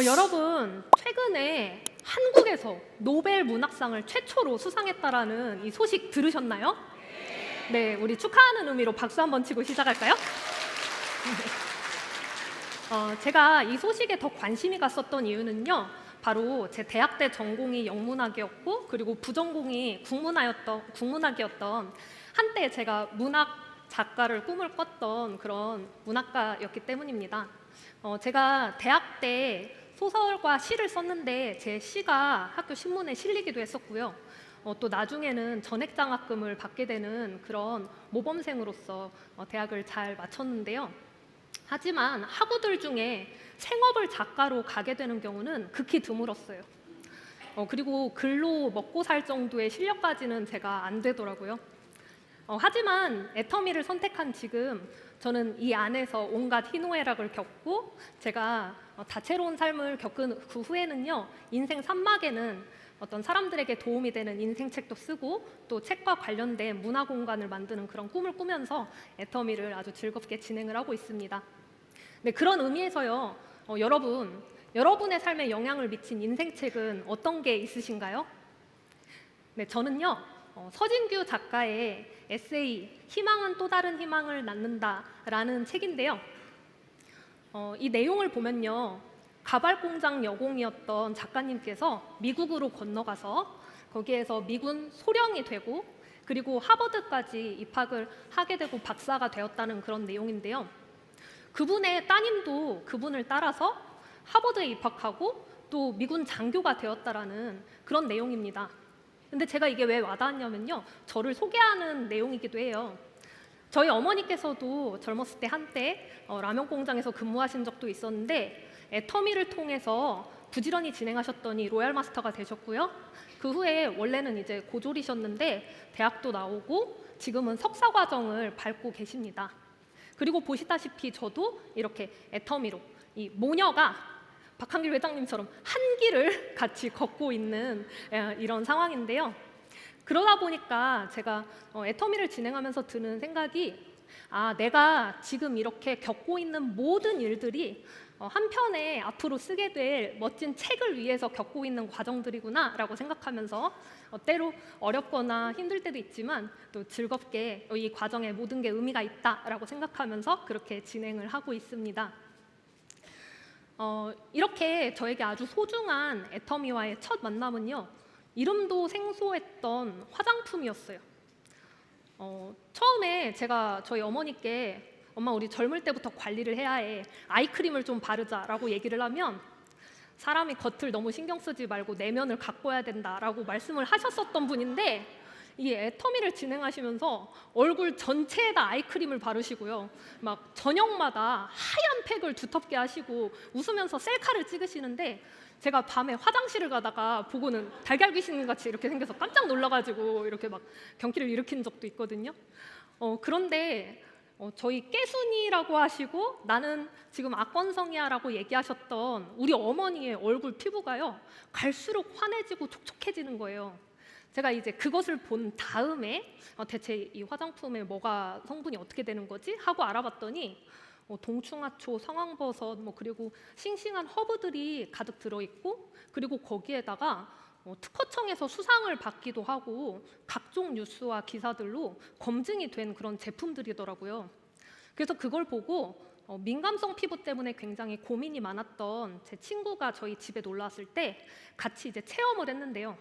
여러분, 최근에 한국에서 노벨 문학상을 최초로 수상했다라는 이 소식 들으셨나요? 네, 우리 축하하는 의미로 박수 한번 치고 시작할까요? 제가 이 소식에 더 관심이 갔었던 이유는요, 바로 제 대학 때 전공이 영문학이었고, 그리고 부전공이 국문학이었던 한때 제가 문학 작가를 꿈을 꿨던 그런 문학가였기 때문입니다. 제가 대학 때 소설과 시를 썼는데 제 시가 학교 신문에 실리기도 했었고요. 또 나중에는 전액장학금을 받게 되는 그런 모범생으로서 대학을 잘 마쳤는데요. 하지만 학우들 중에 생업을 작가로 가게 되는 경우는 극히 드물었어요. 그리고 글로 먹고 살 정도의 실력까지는 제가 안 되더라고요. 하지만 애터미를 선택한 지금 저는 이 안에서 온갖 희노애락을 겪고 제가 다채로운 삶을 겪은 그 후에는요, 인생 산막에는 어떤 사람들에게 도움이 되는 인생책도 쓰고 또 책과 관련된 문화 공간을 만드는 그런 꿈을 꾸면서 애터미를 아주 즐겁게 진행을 하고 있습니다. 네, 그런 의미에서요, 여러분의 삶에 영향을 미친 인생책은 어떤 게 있으신가요? 네, 저는요, 서진규 작가의 에세이 희망은 또 다른 희망을 낳는다라는 책인데요. 이 내용을 보면요, 가발공장 여공이었던 작가님께서 미국으로 건너가서 거기에서 미군 소령이 되고 그리고 하버드까지 입학을 하게 되고 박사가 되었다는 그런 내용인데요. 그분의 따님도 그분을 따라서 하버드에 입학하고 또 미군 장교가 되었다라는 그런 내용입니다. 근데 제가 이게 왜 와닿았냐면요, 저를 소개하는 내용이기도 해요. 저희 어머니께서도 젊었을 때 한때 라면 공장에서 근무하신 적도 있었는데 애터미를 통해서 부지런히 진행하셨더니 로얄 마스터가 되셨고요. 그 후에 원래는 이제 고졸이셨는데 대학도 나오고 지금은 석사 과정을 밟고 계십니다. 그리고 보시다시피 저도 이렇게 애터미로 이 모녀가 박한길 회장님처럼 한 길을 같이 걷고 있는 이런 상황인데요. 그러다 보니까 제가 애터미를 진행하면서 드는 생각이, 내가 지금 이렇게 겪고 있는 모든 일들이 한편에 앞으로 쓰게 될 멋진 책을 위해서 겪고 있는 과정들이구나 라고 생각하면서 때로 어렵거나 힘들 때도 있지만 또 즐겁게 이 과정에 모든 게 의미가 있다라고 생각하면서 그렇게 진행을 하고 있습니다. 이렇게 저에게 아주 소중한 애터미와의 첫 만남은요, 이름도 생소했던 화장품이었어요. 처음에 제가 저희 어머니께 엄마, 우리 젊을 때부터 관리를 해야 해, 아이크림을 좀 바르자라고 얘기를 하면 사람이 겉을 너무 신경 쓰지 말고 내면을 가꿔야 된다라고 말씀을 하셨었던 분인데, 이 애터미를 진행하시면서 얼굴 전체에다 아이크림을 바르시고요, 막 저녁마다 하얀 팩을 두텁게 하시고 웃으면서 셀카를 찍으시는데, 제가 밤에 화장실을 가다가 보고는 달걀 귀신같이 이렇게 생겨서 깜짝 놀라가지고 이렇게 막 경기를 일으킨 적도 있거든요. 그런데 저희 깨순이라고 하시고 나는 지금 악건성이야라고 얘기하셨던 우리 어머니의 얼굴 피부가요, 갈수록 환해지고 촉촉해지는 거예요. 제가 이제 그것을 본 다음에 대체 이 화장품에 뭐가 성분이 어떻게 되는 거지? 하고 알아봤더니 동충하초, 상황버섯, 그리고 싱싱한 허브들이 가득 들어있고, 그리고 거기에다가 특허청에서 수상을 받기도 하고 각종 뉴스와 기사들로 검증이 된 그런 제품들이더라고요. 그래서 그걸 보고 민감성 피부 때문에 굉장히 고민이 많았던 제 친구가 저희 집에 놀러 왔을 때 같이 이제 체험을 했는데요.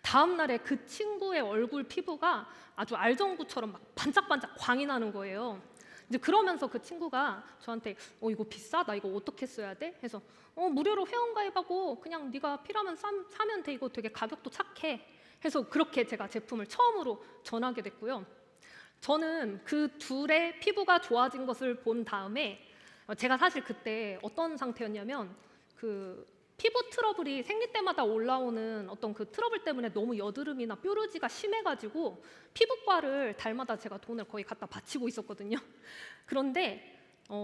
다음 날에 그 친구의 얼굴 피부가 아주 알전구처럼 막 반짝반짝 광이 나는 거예요. 이제 그러면서 그 친구가 저한테 이거 비싸? 나 이거 어떻게 써야 돼? 해서 무료로 회원가입하고 그냥 네가 필요하면 사면 돼. 이거 되게 가격도 착해. 해서 그렇게 제가 제품을 처음으로 전하게 됐고요. 저는 그 둘의 피부가 좋아진 것을 본 다음에 제가 사실 그때 어떤 상태였냐면, 그 피부 트러블이 생릴 때마다 올라오는 어떤 그 트러블 때문에 너무 여드름이나 뾰루지가 심해가지고 피부과를 달마다 제가 돈을 거의 갖다 바치고 있었거든요. 그런데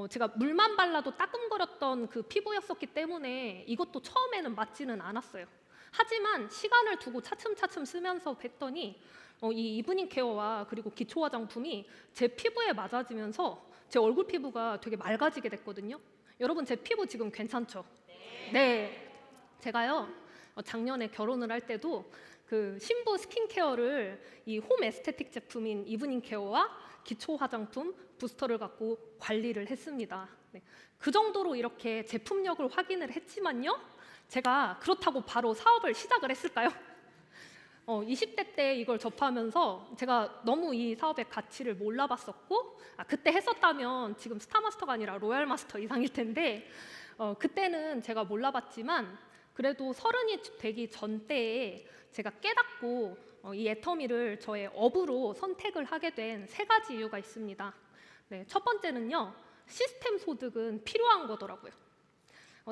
제가 물만 발라도 따끔거렸던 그 피부였었기 때문에 이것도 처음에는 맞지는 않았어요. 하지만 시간을 두고 차츰차츰 쓰면서 뵀더니 이 이브닝 케어와 그리고 기초 화장품이 제 피부에 맞아지면서 제 얼굴 피부가 되게 맑아지게 됐거든요. 여러분, 제 피부 지금 괜찮죠? 네, 제가요 작년에 결혼을 할 때도 그 신부 스킨케어를 이 홈 에스테틱 제품인 이브닝 케어와 기초 화장품 부스터를 갖고 관리를 했습니다. 네, 그 정도로 이렇게 제품력을 확인을 했지만요, 제가 그렇다고 바로 사업을 시작을 했을까요? 20대 때 이걸 접하면서 제가 너무 이 사업의 가치를 몰라봤었고, 그때 했었다면 지금 스타마스터가 아니라 로얄마스터 이상일 텐데, 그때는 제가 몰라봤지만 그래도 30이 되기 전 때에 제가 깨닫고 이 애터미를 저의 업으로 선택을 하게 된 3가지 이유가 있습니다. 네, 첫 번째는요, 시스템 소득은 필요한 거더라고요.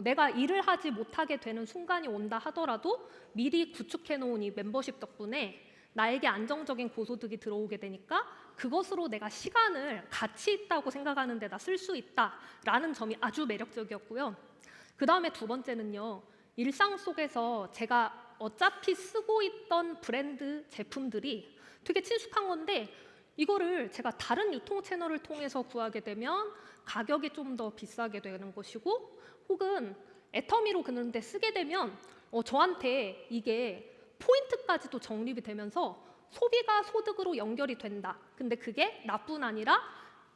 내가 일을 하지 못하게 되는 순간이 온다 하더라도 미리 구축해 놓은 이 멤버십 덕분에 나에게 안정적인 고소득이 들어오게 되니까 그것으로 내가 시간을 가치 있다고 생각하는 데다 쓸 수 있다라는 점이 아주 매력적이었고요. 그 다음에 두 번째는요, 일상 속에서 제가 어차피 쓰고 있던 브랜드 제품들이 되게 친숙한 건데 이거를 제가 다른 유통 채널을 통해서 구하게 되면 가격이 좀 더 비싸게 되는 것이고, 혹은 애터미로 그런데 쓰게 되면 저한테 이게 포인트까지도 적립이 되면서 소비가 소득으로 연결이 된다. 근데 그게 나뿐 아니라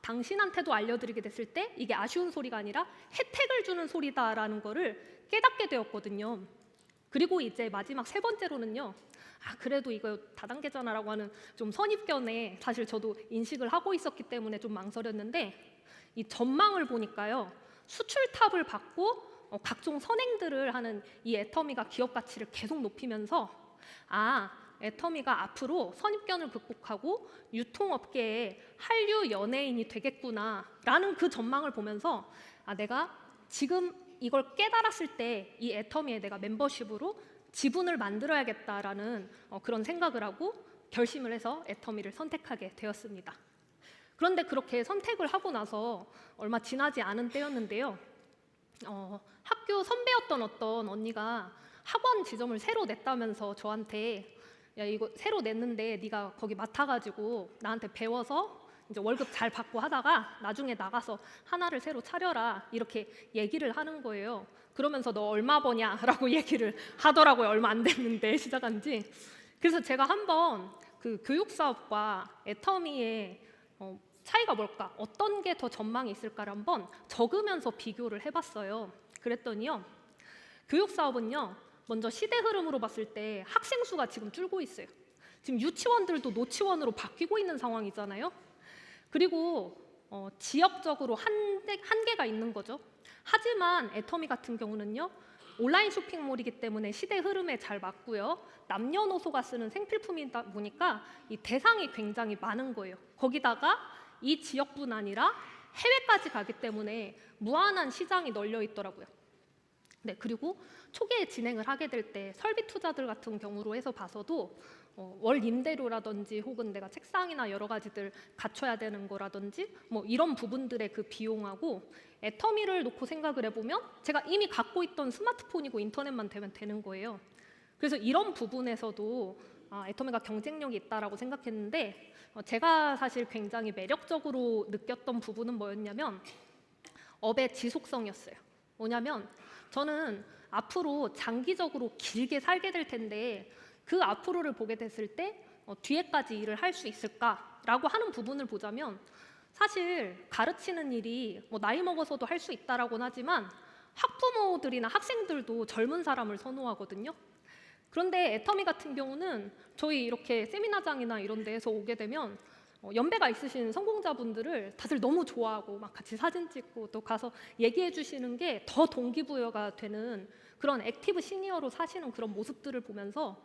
당신한테도 알려드리게 됐을 때 이게 아쉬운 소리가 아니라 혜택을 주는 소리다라는 거를 깨닫게 되었거든요. 그리고 이제 마지막 3번째로는요, 그래도 이거 다단계잖아라고 하는 좀 선입견에 사실 저도 인식을 하고 있었기 때문에 좀 망설였는데, 이 전망을 보니까요, 수출탑을 받고 각종 선행들을 하는 이 애터미가 기업 가치를 계속 높이면서 애터미가 앞으로 선입견을 극복하고 유통업계의 한류 연예인이 되겠구나라는 그 전망을 보면서 내가 지금 이걸 깨달았을 때 이 애터미에 내가 멤버십으로 지분을 만들어야겠다라는 그런 생각을 하고 결심을 해서 애터미를 선택하게 되었습니다. 그런데 그렇게 선택을 하고 나서 얼마 지나지 않은 때였는데요, 학교 선배였던 어떤 언니가 학원 지점을 새로 냈다면서 저한테 야, 이거 새로 냈는데 네가 거기 맡아가지고 나한테 배워서 이제 월급 잘 받고 하다가 나중에 나가서 하나를 새로 차려라, 이렇게 얘기를 하는 거예요. 그러면서 너 얼마 버냐라고 얘기를 하더라고요. 얼마 안 됐는데 시작한 지. 그래서 제가 한번 그 교육사업과 애터미의 차이가 뭘까, 어떤 게 더 전망이 있을까를 한번 적으면서 비교를 해봤어요. 그랬더니요, 교육사업은요, 먼저 시대 흐름으로 봤을 때 학생 수가 지금 줄고 있어요. 지금 유치원들도 노치원으로 바뀌고 있는 상황이잖아요. 그리고 지역적으로 한계가 있는 거죠. 하지만 애터미 같은 경우는요, 온라인 쇼핑몰이기 때문에 시대 흐름에 잘 맞고요, 남녀노소가 쓰는 생필품이다 보니까 이 대상이 굉장히 많은 거예요. 거기다가 이 지역뿐 아니라 해외까지 가기 때문에 무한한 시장이 널려 있더라고요. 네, 그리고 초기에 진행을 하게 될 때 설비 투자들 같은 경우로 해서 봐서도 월 임대료라든지 혹은 내가 책상이나 여러 가지들 갖춰야 되는 거라든지 뭐 이런 부분들의 그 비용하고 애터미를 놓고 생각을 해보면 제가 이미 갖고 있던 스마트폰이고 인터넷만 되면 되는 거예요. 그래서 이런 부분에서도 애터미가 경쟁력이 있다라고 생각했는데, 제가 사실 굉장히 매력적으로 느꼈던 부분은 뭐였냐면 업의 지속성이었어요. 뭐냐면 저는 앞으로 장기적으로 길게 살게 될 텐데 그 앞으로를 보게 됐을 때 뒤에까지 일을 할 수 있을까라고 하는 부분을 보자면 사실 가르치는 일이 나이 먹어서도 할 수 있다라고는 하지만 학부모들이나 학생들도 젊은 사람을 선호하거든요. 그런데 애터미 같은 경우는 저희 이렇게 세미나장이나 이런 데에서 오게 되면 연배가 있으신 성공자분들을 다들 너무 좋아하고 막 같이 사진 찍고 또 가서 얘기해 주시는 게 더 동기부여가 되는 그런 액티브 시니어로 사시는 그런 모습들을 보면서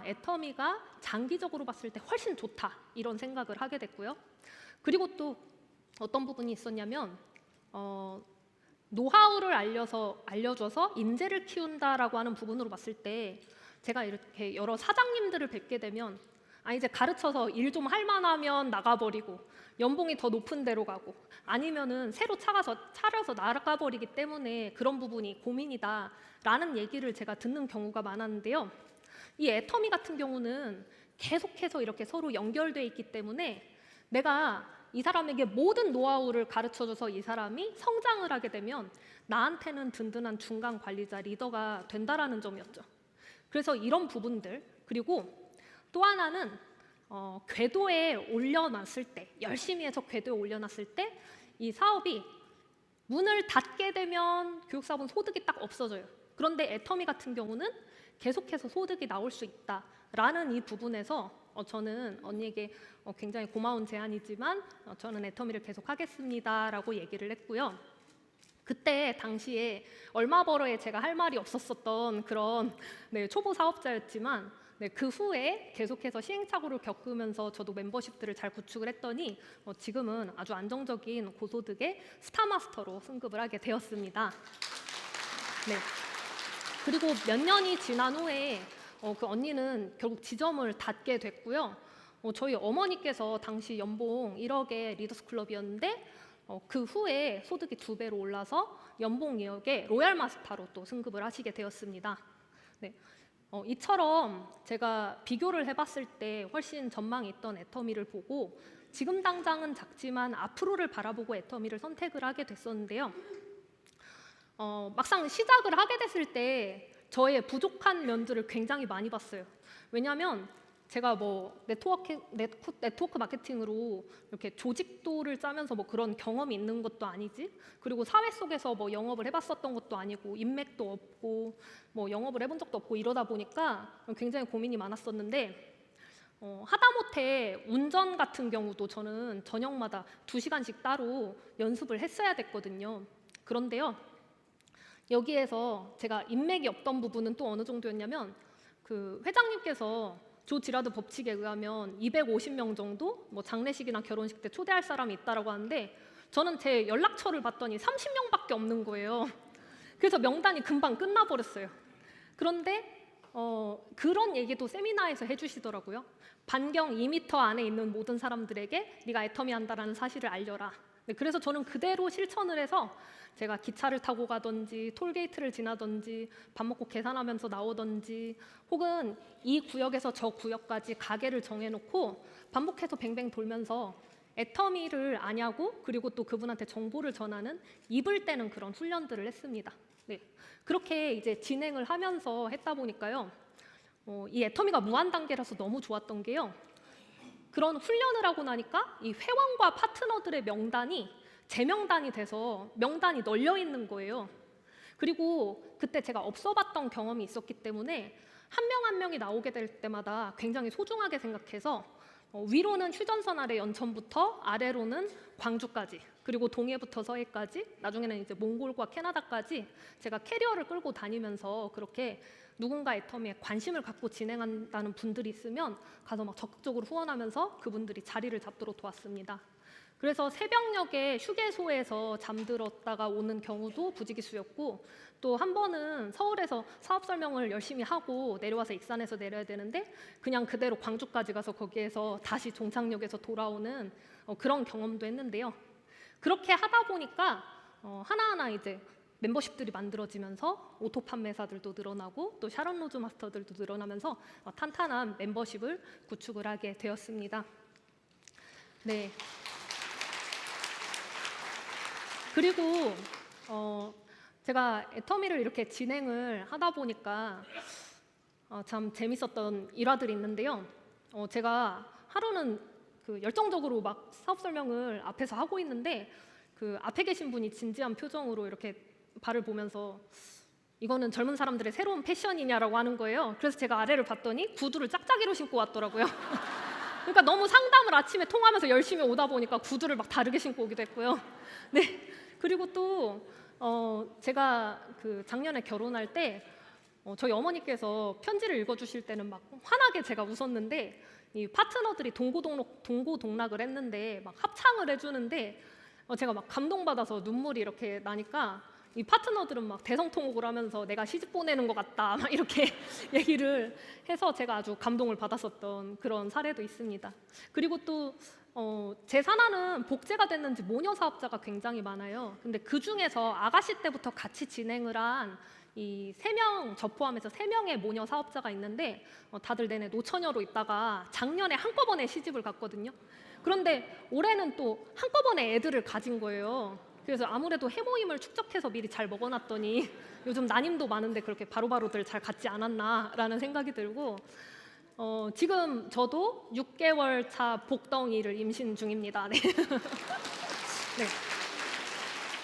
애터미가 장기적으로 봤을 때 훨씬 좋다, 이런 생각을 하게 됐고요. 그리고 또 어떤 부분이 있었냐면 노하우를 알려줘서 인재를 키운다라고 하는 부분으로 봤을 때 제가 이렇게 여러 사장님들을 뵙게 되면 이제 가르쳐서 일 좀 할 만하면 나가버리고 연봉이 더 높은 데로 가고 아니면은 새로 차려서 나가버리기 때문에 그런 부분이 고민이다라는 얘기를 제가 듣는 경우가 많았는데요. 이 애터미 같은 경우는 계속해서 이렇게 서로 연결돼 있기 때문에 내가 이 사람에게 모든 노하우를 가르쳐줘서 이 사람이 성장을 하게 되면 나한테는 든든한 중간 관리자, 리더가 된다라는 점이었죠. 그래서 이런 부분들, 그리고 또 하나는 궤도에 올려놨을 때, 열심히 해서 궤도에 올려놨을 때 이 사업이 문을 닫게 되면 교육사분 소득이 딱 없어져요. 그런데 애터미 같은 경우는 계속해서 소득이 나올 수 있다라는 이 부분에서 저는 언니에게 굉장히 고마운 제안이지만 저는 애터미를 계속 하겠습니다라고 얘기를 했고요. 그때 당시에 얼마 벌어에 제가 할 말이 없었던 그런 초보 사업자였지만 그 후에 계속해서 시행착오를 겪으면서 저도 멤버십들을 잘 구축을 했더니 지금은 아주 안정적인 고소득의 스타마스터로 승급을 하게 되었습니다. 네. 그리고 몇 년이 지난 후에 그 언니는 결국 지점을 닫게 됐고요. 저희 어머니께서 당시 연봉 1억의 리더스 클럽이었는데 그 후에 소득이 2배로 올라서 연봉 2억의 로얄 마스터로 또 승급을 하시게 되었습니다. 네. 이처럼 제가 비교를 해봤을 때 훨씬 전망이 있던 애터미를 보고 지금 당장은 작지만 앞으로를 바라보고 애터미를 선택을 하게 됐었는데요. 막상 시작을 하게 됐을 때 저의 부족한 면들을 굉장히 많이 봤어요. 왜냐하면 제가 네트워크 마케팅으로 이렇게 조직도를 짜면서 그런 경험이 있는 것도 아니지, 그리고 사회 속에서 영업을 해봤었던 것도 아니고 인맥도 없고 영업을 해본 적도 없고 이러다 보니까 굉장히 고민이 많았었는데 하다못해 운전 같은 경우도 저는 저녁마다 2시간씩 따로 연습을 했어야 됐거든요. 그런데요, 여기에서 제가 인맥이 없던 부분은 또 어느 정도였냐면 그 회장님께서 조 지라드 법칙에 의하면 250명 정도 장례식이나 결혼식 때 초대할 사람이 있다라고 하는데 저는 제 연락처를 봤더니 30명밖에 없는 거예요. 그래서 명단이 금방 끝나버렸어요. 그런데 그런 얘기도 세미나에서 해주시더라고요. 반경 2m 안에 있는 모든 사람들에게 네가 애터미 한다라는 사실을 알려라. 네, 그래서 저는 그대로 실천을 해서 제가 기차를 타고 가든지 톨게이트를 지나든지 밥 먹고 계산하면서 나오든지 혹은 이 구역에서 저 구역까지 가게를 정해놓고 반복해서 뱅뱅 돌면서 애터미를 아냐고, 그리고 또 그분한테 정보를 전하는 입을 떼는 그런 훈련들을 했습니다. 네, 그렇게 이제 진행을 하면서 했다 보니까요, 이 애터미가 무한 단계라서 너무 좋았던 게요, 그런 훈련을 하고 나니까 이 회원과 파트너들의 명단이 제 명단이 돼서 명단이 널려 있는 거예요. 그리고 그때 제가 없어봤던 경험이 있었기 때문에 한 명 한 명이 나오게 될 때마다 굉장히 소중하게 생각해서 위로는 휴전선 아래 연천부터 아래로는 광주까지, 그리고 동해부터 서해까지, 나중에는 이제 몽골과 캐나다까지 제가 캐리어를 끌고 다니면서 그렇게 누군가 애터미에 관심을 갖고 진행한다는 분들이 있으면 가서 적극적으로 후원하면서 그분들이 자리를 잡도록 도왔습니다. 그래서 새벽녘에 휴게소에서 잠들었다가 오는 경우도 부지기수였고, 또 한 번은 서울에서 사업 설명을 열심히 하고 내려와서 익산에서 내려야 되는데 그냥 그대로 광주까지 가서 거기에서 다시 종착역에서 돌아오는 그런 경험도 했는데요. 그렇게 하다 보니까 하나하나 이제 멤버십들이 만들어지면서 오토 판매사들도 늘어나고 또 샤론 로즈 마스터들도 늘어나면서 탄탄한 멤버십을 구축을 하게 되었습니다. 네. 그리고 제가 애터미를 이렇게 진행을 하다 보니까 참 재밌었던 일화들이 있는데요. 제가 하루는 열정적으로 막 사업 설명을 앞에서 하고 있는데 그 앞에 계신 분이 진지한 표정으로 이렇게 발을 보면서 이거는 젊은 사람들의 새로운 패션이냐라고 하는 거예요. 그래서 제가 아래를 봤더니 구두를 짝짝이로 신고 왔더라고요. 그러니까 너무 상담을 아침에 통하면서 열심히 오다 보니까 구두를 막 다르게 신고 오기도 했고요. 네. 그리고 또 제가 작년에 결혼할 때 저희 어머니께서 편지를 읽어주실 때는 막 환하게 제가 웃었는데 이 파트너들이 동고동락을 했는데 막 합창을 해주는데 제가 막 감동받아서 눈물이 이렇게 나니까 이 파트너들은 막 대성통곡을 하면서 내가 시집 보내는 것 같다 막 이렇게 얘기를 해서 제가 아주 감동을 받았었던 그런 사례도 있습니다. 그리고 또 제 산하는 복제가 됐는지 모녀 사업자가 굉장히 많아요. 근데 그 중에서 아가씨 때부터 같이 진행을 한 이 3명, 저 포함해서 3명의 모녀 사업자가 있는데 다들 내내 노처녀로 있다가 작년에 한꺼번에 시집을 갔거든요. 그런데 올해는 또 한꺼번에 애들을 가진 거예요. 그래서 아무래도 해모임을 축적해서 미리 잘 먹어놨더니 요즘 난임도 많은데 그렇게 바로바로들 잘 갔지 않았나라는 생각이 들고, 지금 저도 6개월 차 복덩이를 임신 중입니다. 네. 네.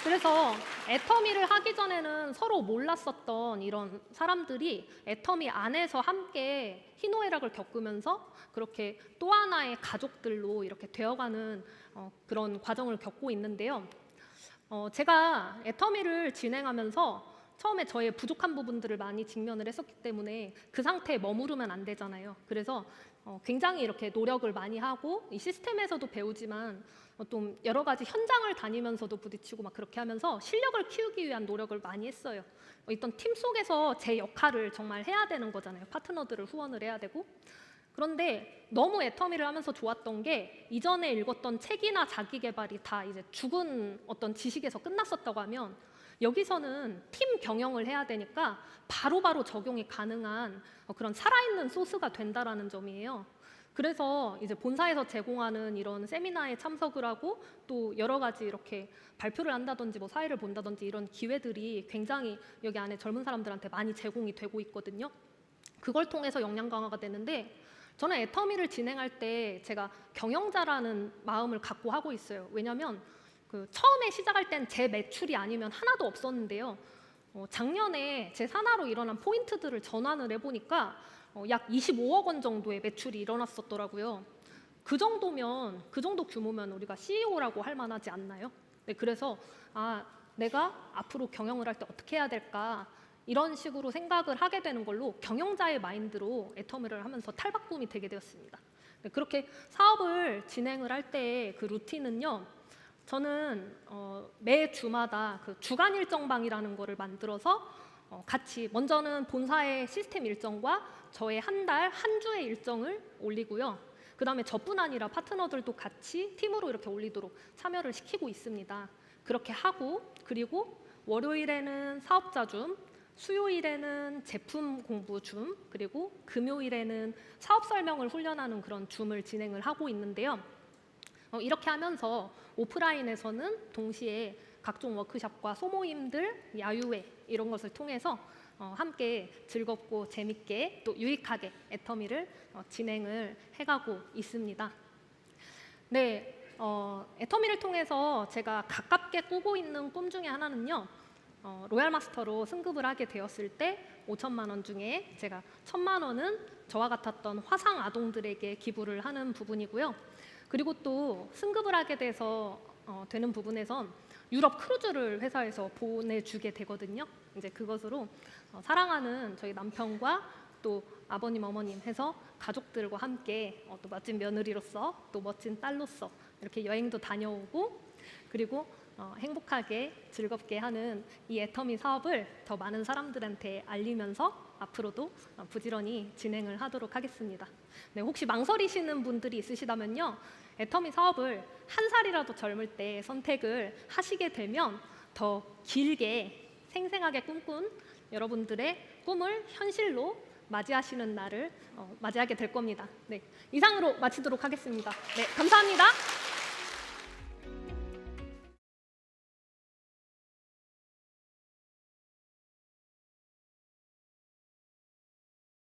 그래서 애터미를 하기 전에는 서로 몰랐었던 이런 사람들이 애터미 안에서 함께 희노애락을 겪으면서 그렇게 또 하나의 가족들로 이렇게 되어가는 그런 과정을 겪고 있는데요. 제가 애터미를 진행하면서 처음에 저의 부족한 부분들을 많이 직면을 했었기 때문에 그 상태에 머무르면 안 되잖아요. 그래서 굉장히 이렇게 노력을 많이 하고 이 시스템에서도 배우지만 좀 여러 가지 현장을 다니면서도 부딪히고 막 그렇게 하면서 실력을 키우기 위한 노력을 많이 했어요. 어떤 팀 속에서 제 역할을 정말 해야 되는 거잖아요. 파트너들을 후원을 해야 되고. 그런데 너무 애터미를 하면서 좋았던 게 이전에 읽었던 책이나 자기 개발이 다 이제 죽은 어떤 지식에서 끝났었다고 하면 여기서는 팀 경영을 해야 되니까 바로바로 적용이 가능한 그런 살아있는 소스가 된다라는 점이에요. 그래서 이제 본사에서 제공하는 이런 세미나에 참석을 하고 또 여러 가지 이렇게 발표를 한다든지 뭐 사회를 본다든지 이런 기회들이 굉장히 여기 안에 젊은 사람들한테 많이 제공이 되고 있거든요. 그걸 통해서 역량 강화가 되는데, 저는 애터미를 진행할 때 제가 경영자라는 마음을 갖고 하고 있어요. 왜냐하면 처음에 시작할 땐 제 매출이 아니면 하나도 없었는데요. 작년에 제 산하로 일어난 포인트들을 전환을 해보니까 약 25억 원 정도의 매출이 일어났었더라고요. 그 정도 규모면 우리가 CEO라고 할 만하지 않나요? 네, 그래서 내가 앞으로 경영을 할 때 어떻게 해야 될까, 이런 식으로 생각을 하게 되는 걸로 경영자의 마인드로 애터미를 하면서 탈바꿈이 되게 되었습니다. 네, 그렇게 사업을 진행을 할 때의 그 루틴은요, 저는 매 주마다 그 주간 일정방이라는 거를 만들어서 같이 먼저는 본사의 시스템 일정과 저의 한 달, 한 주의 일정을 올리고요. 그 다음에 저뿐 아니라 파트너들도 같이 팀으로 이렇게 올리도록 참여를 시키고 있습니다. 그렇게 하고, 그리고 월요일에는 사업자 줌, 수요일에는 제품 공부 줌, 그리고 금요일에는 사업 설명을 훈련하는 그런 줌을 진행을 하고 있는데요. 이렇게 하면서 오프라인에서는 동시에 각종 워크숍과 소모임들, 야유회 이런 것을 통해서 함께 즐겁고 재밌게 또 유익하게 애터미를 진행을 해가고 있습니다. 네, 애터미를 통해서 제가 가깝게 꾸고 있는 꿈 중에 하나는요, 로얄 마스터로 승급을 하게 되었을 때 5천만 원 중에 제가 1,000만 원은 저와 같았던 화상 아동들에게 기부를 하는 부분이고요. 그리고 또 승급을 하게 돼서 되는 부분에선 유럽 크루즈를 회사에서 보내주게 되거든요. 이제 그것으로 사랑하는 저희 남편과 또 아버님, 어머님 해서 가족들과 함께 또 멋진 며느리로서 또 멋진 딸로서 이렇게 여행도 다녀오고, 그리고 행복하게 즐겁게 하는 이 애터미 사업을 더 많은 사람들한테 알리면서 앞으로도 부지런히 진행을 하도록 하겠습니다. 네, 혹시 망설이시는 분들이 있으시다면요, 애터미 사업을 한 살이라도 젊을 때 선택을 하시게 되면 더 길게 생생하게 꿈꾼 여러분들의 꿈을 현실로 맞이하시는 날을 맞이하게 될 겁니다. 네, 이상으로 마치도록 하겠습니다. 네, 감사합니다.